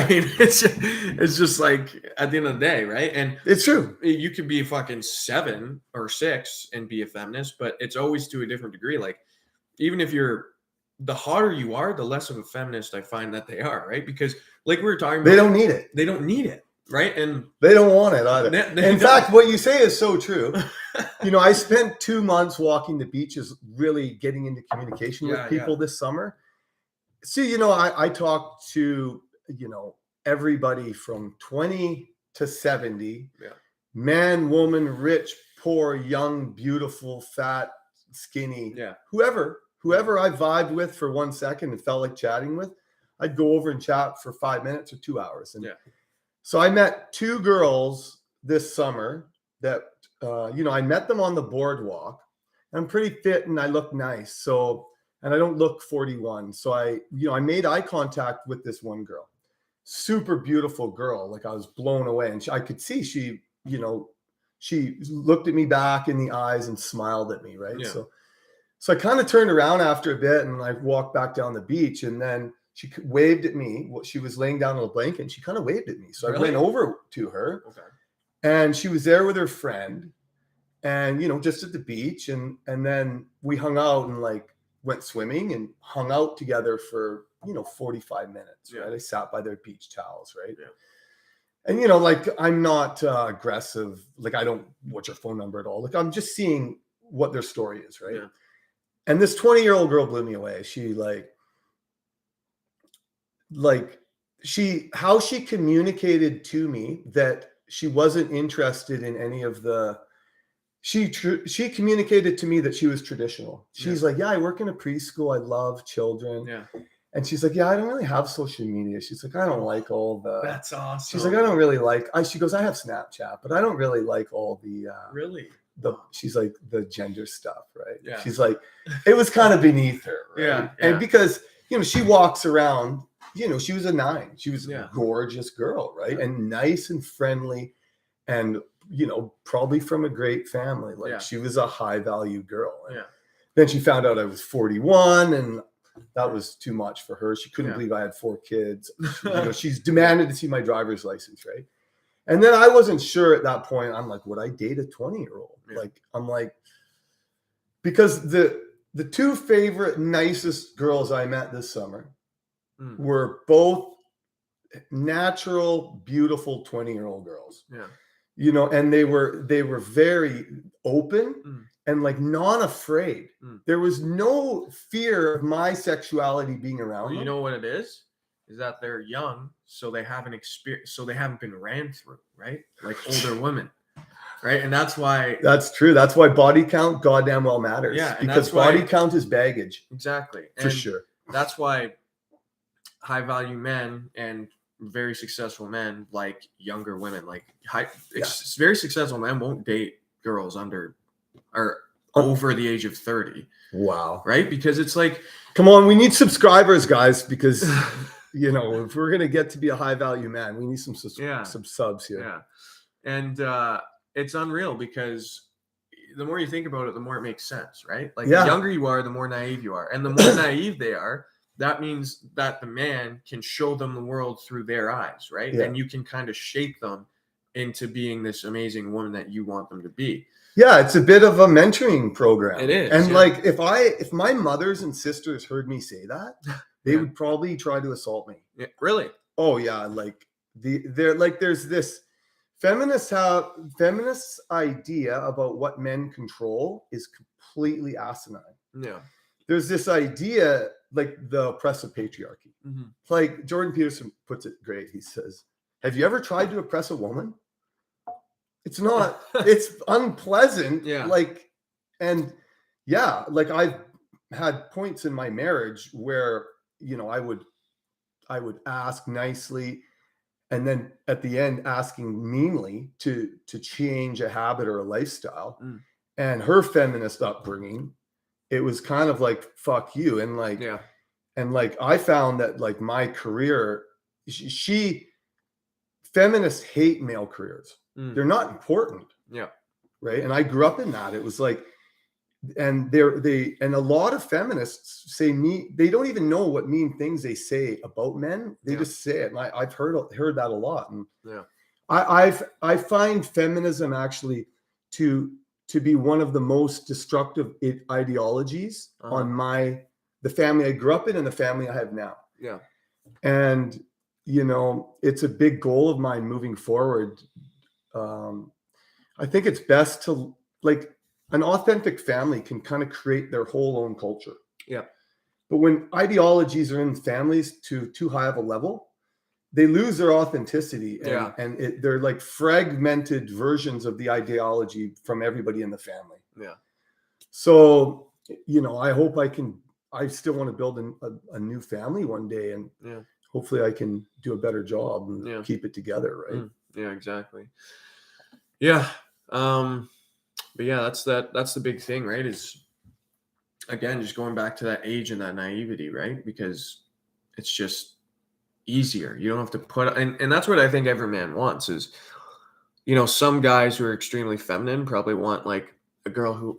mean, it's just like at the end of the day, right? And it's true. You could be fucking 7 or 6 and be a feminist, but it's always to a different degree. Like, even if the hotter you are, the less of a feminist I find that they are, right? Because, like we were talking about, they don't need it. They don't need it, right? And they don't want it either. In fact, what you say is so true. I spent 2 months walking the beaches, really getting into communication with people this summer. See, I talked to, everybody from 20 to 70, man, woman, rich, poor, young, beautiful, fat, skinny, whoever I vibed with for 1 second and felt like chatting with, I'd go over and chat for 5 minutes or 2 hours. And so I met 2 girls this summer that, I met them on the boardwalk. I'm pretty fit and I look nice. So, and I don't look 41. So I made eye contact with this one girl, super beautiful girl. Like I was blown away. And I could see she looked at me back in the eyes and smiled at me. Right. Yeah. So I kind of turned around after a bit and I walked back down the beach, and then she waved at me. She was laying down on a blanket and she kind of waved at me. So I Really? went over to her, Okay. and she was there with her friend, and just at the beach, and then we hung out and like went swimming and hung out together for 45 minutes. Right? Yeah. I sat by their beach towels, right? Yeah. And like I'm not aggressive. Like I don't what's your phone number at all. Like I'm just seeing what their story is, right? Yeah. And this 20-year-old girl blew me away. She how she communicated to me that she wasn't interested in any of the she communicated to me that she was traditional. She's like, yeah, I work in a preschool. I love children. Yeah. And she's like, yeah, I don't really have social media. She's like, I don't like all the. That's awesome. She's like, I don't really like. She goes, I have Snapchat, but I don't really like all the. Really? She's like the gender stuff, right? Yeah. She's like, it was kind of beneath her, right? Yeah. And because she walks around, she was a 9. She was Yeah. a gorgeous girl, right? Yeah. And nice and friendly, and probably from a great family. Like Yeah. she was a high value girl. And Yeah. then she found out I was 41, and that was too much for her. She couldn't Yeah. believe I had 4 kids. She's demanded to see my driver's license, right? And then I wasn't sure at that point. I'm like, would I date a 20-year-old? Yeah. Like, I'm like, because the 2 favorite, nicest girls I met this summer were both natural, beautiful 20-year-old girls. Yeah. And they were very open and like non-afraid. There was no fear of my sexuality being around Well, them. you know what it is that they're young, so they haven't experienced, so they haven't been ran through, right? Like older women, right? And that's why. That's true. That's why body count goddamn well matters. Yeah, and because that's why- body count is baggage. Exactly. For And sure. That's why high value men and very successful men like younger women. Like very successful men won't date girls under or over the age of 30. Wow. Right? Because it's like, come on, we need subscribers, guys, because if we're gonna get to be a high value man, we need some subs here. Yeah. And it's unreal because the more you think about it, the more it makes sense, right? Like the younger you are, the more naive you are. And the more naive they are, that means that the man can show them the world through their eyes, right? Yeah. And you can kind of shape them into being this amazing woman that you want them to be. Yeah, it's a bit of a mentoring program. It is. And like if my mothers and sisters heard me say that, they would probably try to assault me. Yeah, really? Oh yeah, like there's this feminist idea about what men control is completely asinine. Yeah. There's this idea like the oppressive patriarchy. Mm-hmm. Like Jordan Peterson puts it great. He says, have you ever tried to oppress a woman? It's not, it's unpleasant. Yeah. Like I've had points in my marriage where, I would ask nicely, and then at the end asking meanly to change a habit or a lifestyle. And her feminist upbringing, it was kind of like, fuck you. And like, and like, I found that like my career, feminists hate male careers. They're not important. Yeah. Right. And I grew up in that. It was like, and a lot of feminists say they don't even know what mean things they say about men. They just say it. And I've heard that a lot. And I find feminism actually to be one of the most destructive ideologies on the family I grew up in and the family I have now. Yeah. And, it's a big goal of mine moving forward. I think it's best to like an authentic family can kind of create their whole own culture. Yeah. But when ideologies are in families to too high of a level, they lose their authenticity. And they're like fragmented versions of the ideology from everybody in the family. Yeah. So, I still want to build a new family one day, and hopefully I can do a better job and keep it together. Right. Yeah, exactly. Yeah. But yeah, that's the big thing, right? Is again, just going back to that age and that naivety, right? Because it's just easier. You don't have to put, and that's what I think every man wants is, some guys who are extremely feminine probably want like a girl who,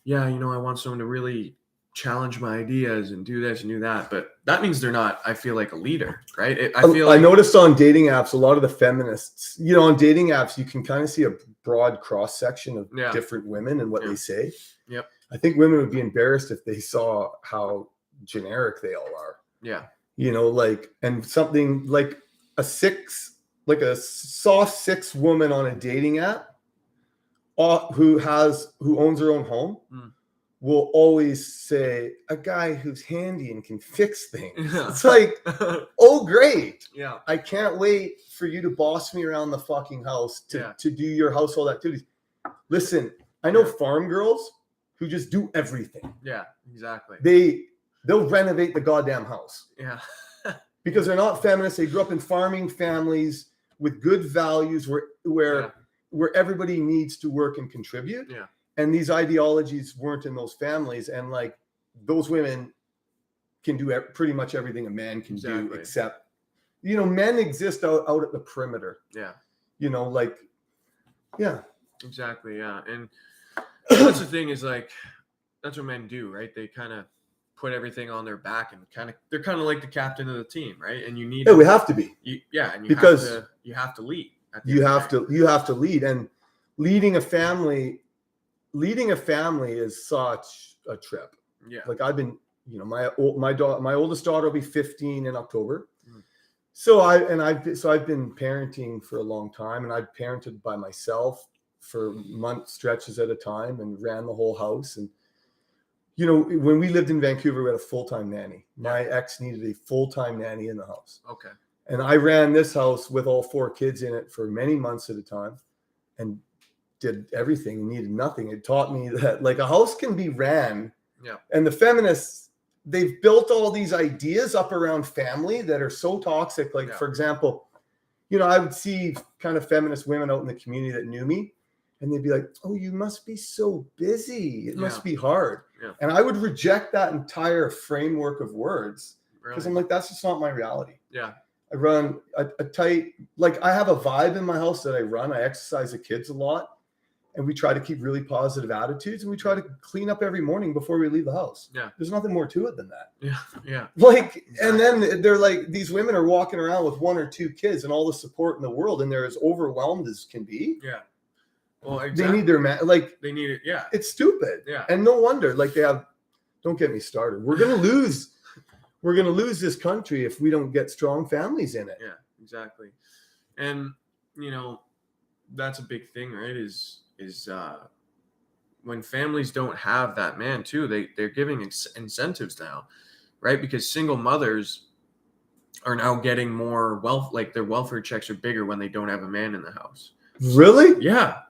yeah, I want someone to really challenge my ideas and do this and do that. But that means they're not, I feel like, a leader, right? I feel I like, noticed on dating apps, a lot of the feminists, on dating apps, you can kind of see a broad cross section of Yeah. different women and what Yeah. they say. Yep. I think women would be embarrassed if they saw how generic they all are. Yeah. And something like a soft 6 woman on a dating app who owns her own home will always say a guy who's handy and can fix things. Yeah. It's like, oh, great. Yeah. I can't wait for you to boss me around the fucking house to do your household activities. Listen, I know farm girls who just do everything. Yeah, exactly. They'll renovate the goddamn house. Yeah. Because they're not feminists. They grew up in farming families with good values where everybody needs to work and contribute. Yeah. And these ideologies weren't in those families. And like those women can do pretty much everything a man can do, except, men exist out at the perimeter. Yeah. Exactly. Yeah. And that's the thing is like, that's what men do, right? They kind of put everything on their back and they're kind of like the captain of the team, right? And you need, we have to be, and you have to lead. You have to lead, and leading a family is such a trip. Yeah. Like I've been, my oldest daughter will be 15 in October. So I've been parenting for a long time, and I've parented by myself for month stretches at a time and ran the whole house. And, when we lived in Vancouver, we had a full-time nanny. My ex needed a full-time nanny in the house. Okay. And I ran this house with all 4 kids in it for many months at a time and did everything and needed nothing. It taught me that like a house can be ran. Yeah. And the feminists, they've built all these ideas up around family that are so toxic. Like, for example, I would see kind of feminist women out in the community that knew me, and they'd be like, oh, you must be so busy. It must be hard. Yeah. And I would reject that entire framework of words because I'm like, that's just not my reality. Yeah. I run a tight, like I have a vibe in my house that I run. I exercise the kids a lot, and we try to keep really positive attitudes, and we try to clean up every morning before we leave the house. Yeah. There's nothing more to it than that. Yeah. Yeah. Like, and then they're like, these women are walking around with 1 or 2 kids and all the support in the world, and they're as overwhelmed as can be. Yeah. Well, exactly. They need their they need it. Yeah. It's stupid. Yeah. And no wonder, like don't get me started. We're going to lose this country if we don't get strong families in it. Yeah, exactly. And, that's a big thing, right? Is when families don't have that man too, they're giving incentives now, right? Because single mothers are now getting more wealth, like their welfare checks are bigger when they don't have a man in the house. Really? Yeah.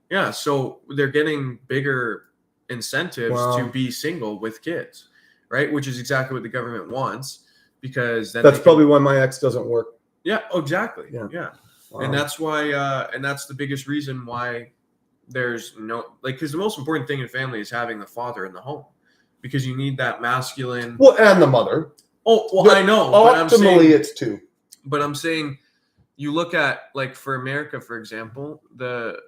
Yeah. So they're getting bigger incentives to be single with kids, right? Which is exactly what the government wants, because then that's probably why my ex doesn't work. Yeah. Oh, exactly. Yeah. Wow. And that's why, and that's the biggest reason why there's because the most important thing in family is having the father in the home, because you need that masculine. Well, and the mother. Oh, well, I know. Optimally, it's 2. But I'm saying, you look at, like, for America, for example, the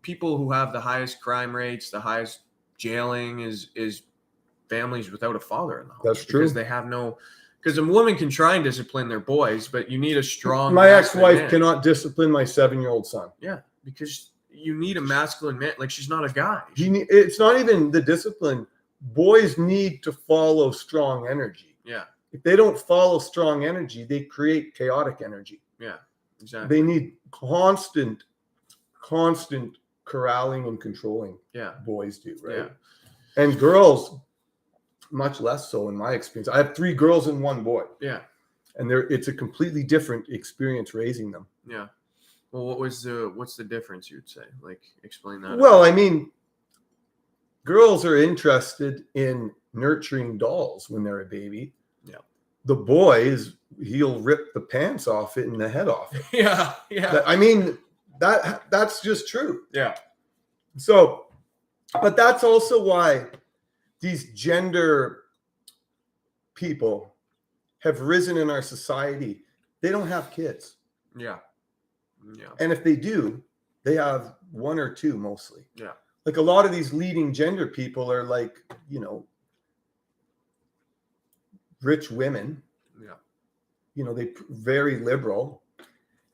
people who have the highest crime rates, the highest jailing is families without a father in the home. That's true. Because they have because a woman can try and discipline their boys, but you need a strong. My ex-wife cannot discipline my 7-year-old son. Yeah, because you need a masculine man. Like, she's not a guy. It's not even the discipline. Boys need to follow strong energy. Yeah. If they don't follow strong energy, they create chaotic energy. Yeah, exactly. They need constant corralling and controlling. Yeah. Boys do, right? Yeah. And girls, much less so in my experience. I have 3 girls and 1 boy. Yeah. And it's a completely different experience raising them. Yeah. Well, what's the difference, you'd say? Like, explain that. Well, I mean, girls are interested in nurturing dolls when they're a baby. Yeah. The boys, he'll rip the pants off it and the head off it. Yeah. Yeah. I mean, that's just true. Yeah. So, but that's also why these gender people have risen in our society. They don't have kids. Yeah. Yeah. And if they do, they have 1 or 2 mostly. Yeah. like a lot of these leading gender people are like, you know, rich women, Yeah. you know, they very liberal,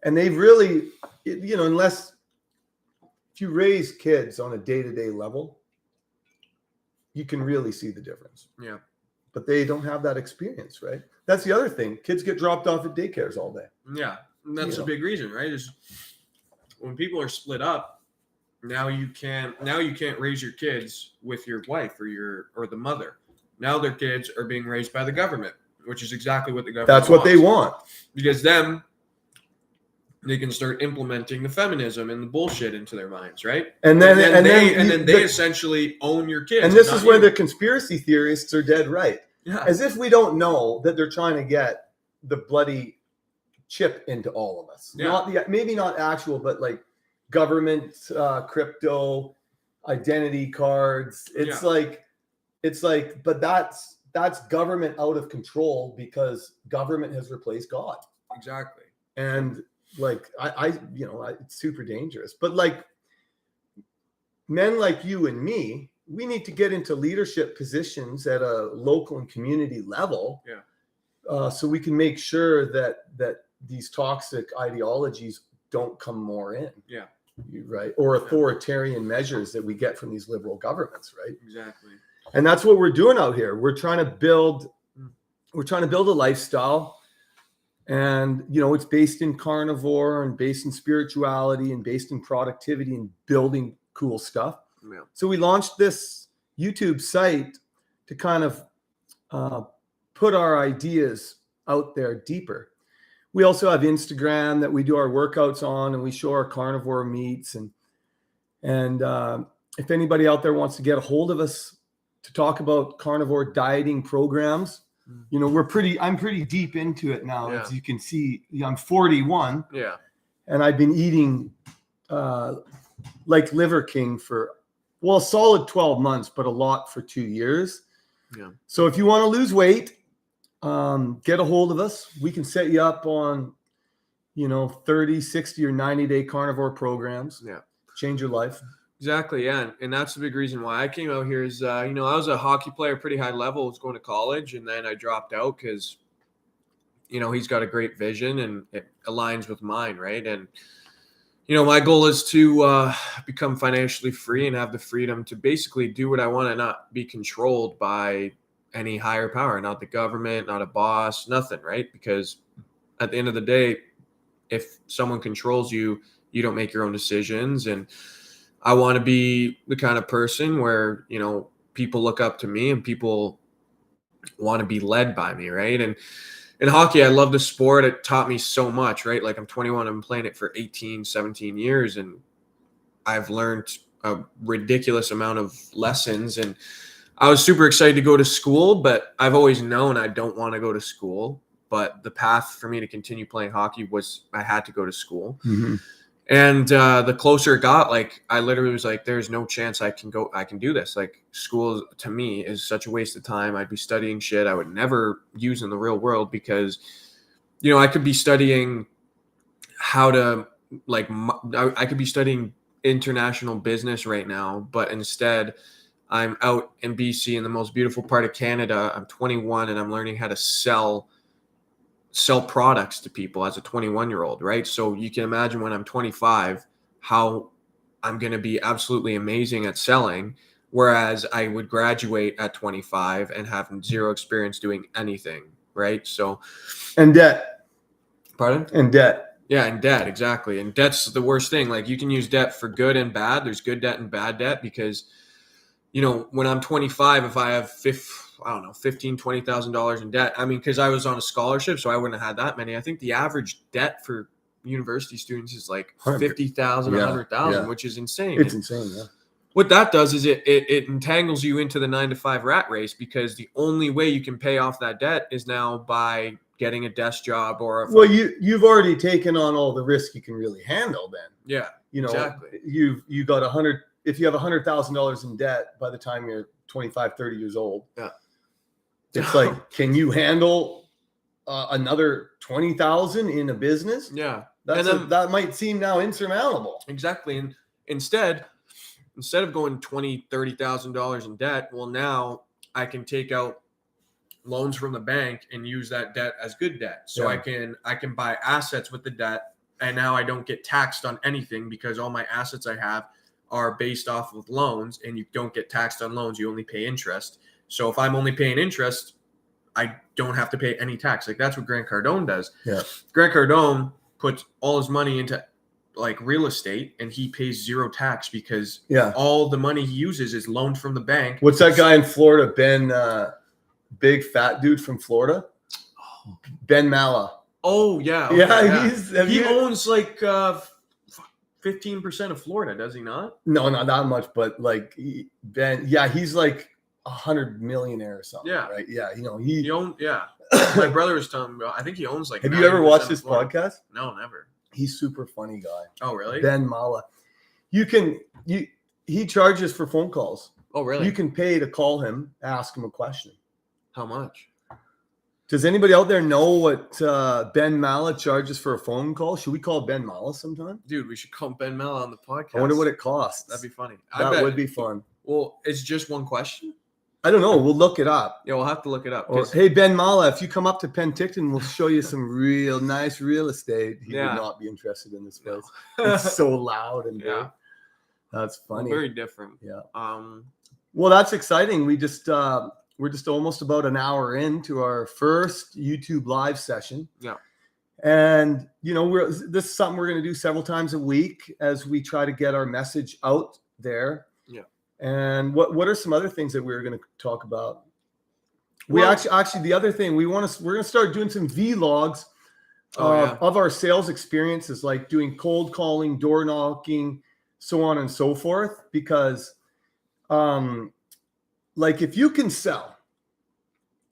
and they've really, you know, unless if you raise kids on a day-to-day level, you can really see the difference. Yeah. But they don't have that experience, right? That's the other thing. Kids get dropped off at daycares all day. Yeah. And that's You a know. big reason, right? Is when people are split up, now you can't raise your kids with your wife or the mother. Now their kids are being raised by the government, which is exactly what the government That's what they want. Because then they can start implementing the feminism and the bullshit into their minds, right? And then they essentially own your kids. And this not is where you. the conspiracy theorists are dead right. Yeah. As if we don't know that they're trying to get the bloody chip into all of us. Yeah. Maybe not actual, but like government, crypto, identity cards. It's like, but that's government out of control because government has replaced God. Exactly. And like it's super dangerous. But like men like you and me, we need to get into leadership positions at a local and community level. Yeah. So we can make sure that these toxic ideologies don't come more in. Yeah. Right. Or authoritarian measures that we get from these liberal governments. Right. Exactly. And that's what we're doing out here. We're trying to build a lifestyle. And, you know, it's based in carnivore and based in spirituality and based in productivity and building cool stuff. Yeah. So we launched this YouTube site to kind of put our ideas out there deeper. We also have Instagram that we do our workouts on, and we show our carnivore meats. And if anybody out there wants to get a hold of us to talk about carnivore dieting programs, you know, I'm pretty deep into it now. Yeah. As you can see, I'm 41. Yeah. And I've been eating like Liver King for, well, a solid 12 months, but a lot for 2 years. Yeah. So if you want to lose weight, get a hold of us. We can set you up on, you know, 30, 60 or 90-day carnivore programs. Yeah. Change your life. Exactly. Yeah. And that's the big reason why I came out here is, you know, I was a hockey player, pretty high level, was going to college, and then I dropped out because, you know, he's got a great vision and it aligns with mine. Right. And, you know, my goal is to become financially free and have the freedom to basically do what I want and not be controlled by any higher power, not the government, not a boss, nothing. Right. Because at the end of the day, if someone controls you, you don't make your own decisions. And I want to be the kind of person where, you know, people look up to me and people want to be led by me. Right. And in hockey, I love the sport. It taught me so much, right? Like I'm 21, I'm playing it for 18, 17 years, and I've learned a ridiculous amount of lessons. And I was super excited to go to school, but I've always known I don't want to go to school. But the path for me to continue playing hockey was I had to go to school. Mm-hmm. And the closer it got, like I literally was like, there's no chance I can do this. Like school to me is such a waste of time. I'd be studying shit I would never use in the real world because, you know, I could be studying how to I could be studying international business right now, but instead I'm out in BC in the most beautiful part of Canada. I'm 21 and I'm learning how to sell products to people as a 21-year-old, right? So you can imagine when I'm 25, how I'm going to be absolutely amazing at selling, whereas I would graduate at 25 and have zero experience doing anything, right? So, and debt. Pardon? And debt. Yeah, and debt, exactly. And debt's the worst thing. Like you can use debt for good and bad. There's good debt and bad debt because, you know, when I'm 25, if I have $15,000, $20,000 in debt. I mean, because I was on a scholarship, so I wouldn't have had that many. I think the average debt for university students is like 50,000, 100,000, which is insane. It's insane. Yeah. What that does is it entangles you into the 9-to-5 rat race because the only way you can pay off that debt is now by getting a desk job or you've already taken on all the risk you can really handle. Then you know exactly. You got if you have $100,000 in debt by the time you're 25, 30 years old. Yeah. It's like, can you handle another 20,000 in a business? Yeah. That might seem now insurmountable. Exactly. And instead, instead of going $20,000-$30,000 in debt, well, now I can take out loans from the bank and use that debt as good debt. So Yeah. I can buy assets with the debt, and now I don't get taxed on anything because all my assets I have are based off of loans, and you don't get taxed on loans. You only pay interest. So if I'm only paying interest, I don't have to pay any tax. Like, that's what Grant Cardone does. Yeah. Grant Cardone puts all his money into like real estate, and he pays zero tax because Yeah. all the money he uses is loaned from the bank. What's that guy in Florida? Ben, big fat dude from Florida. Ben Mala. Oh yeah, Yeah. he owns like 15% of Florida, does he not? No, not that much, but like Ben, yeah, he's like 100 millionaire or something. Yeah. Right. Yeah. He owns. Yeah, my brother was telling me. I think he owns like. Have you ever watched 9% this of Florida. podcast? No, never. He's super funny guy. Oh really? Ben Mala. He charges for phone calls. Oh really? You can pay to call him, ask him a question. How much? Does anybody out there know what Ben Mala charges for a phone call? Should we call Ben Mala sometime? Dude, we should call Ben Mala on the podcast. I wonder what it costs. That'd be funny. That would be fun. Well, it's just one question. I don't know. We'll look it up. Yeah, we'll have to look it up. Or, hey, Ben Mala, if you come up to Penticton, we'll show you some real nice real estate. He would not be interested in this place. It's so loud and big. Yeah. That's funny. Very different. Yeah. Well, that's exciting. We're just almost about an hour into our first YouTube live session. Yeah. And this is something we're going to do several times a week as we try to get our message out there. Yeah. And what are some other things that we're going to talk about? We actually the other thing we're going to start doing some vlogs of our sales experiences, like doing cold calling, door knocking, so on and so forth, because like if you can sell,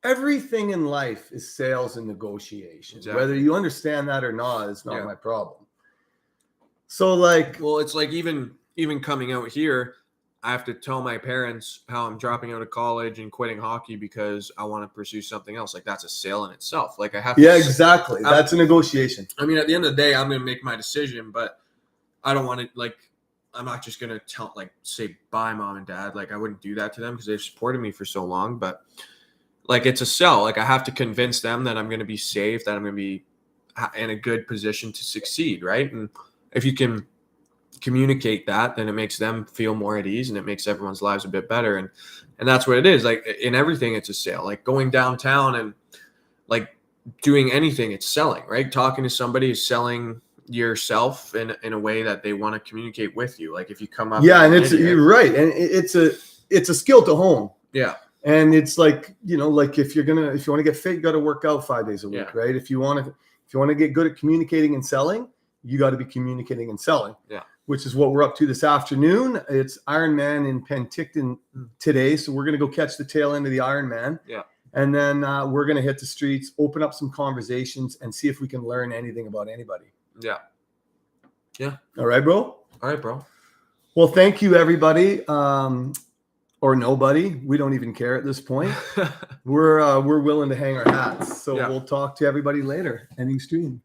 everything in life is sales and negotiation. Exactly. Whether you understand that or not is not my problem. So like, well, it's like even coming out here, I have to tell my parents how I'm dropping out of college and quitting hockey because I want to pursue something else. Like, that's a sale in itself. Like, I have to. Yeah, exactly. That's a negotiation. I mean, at the end of the day, I'm going to make my decision, but I don't want to, like, I'm not just going to say bye, mom and dad. Like, I wouldn't do that to them because they've supported me for so long, but like, it's a sell. Like, I have to convince them that I'm going to be safe, that I'm going to be in a good position to succeed. Right. And if you can communicate that, then it makes them feel more at ease and it makes everyone's lives a bit better. And that's what it is. Like, in everything, it's a sale. Like, going downtown and like doing anything, it's selling, right? Talking to somebody is selling yourself in a way that they want to communicate with you. Like, if you come up, and you're right, and it's a skill to hone. Yeah. And it's like, like if you want to get fit, you got to work out 5 days a week, right? If you want to get good at communicating and selling, you got to be communicating and selling. Yeah. Which is what we're up to this afternoon. It's Ironman in Penticton today. So we're going to go catch the tail end of the Ironman. Yeah. And then we're going to hit the streets, open up some conversations, and see if we can learn anything about anybody. Yeah. Yeah. All right, bro? All right, bro. Well, thank you, everybody. Or nobody. We don't even care at this point. We're willing to hang our hats. So we'll talk to everybody later. Ending stream.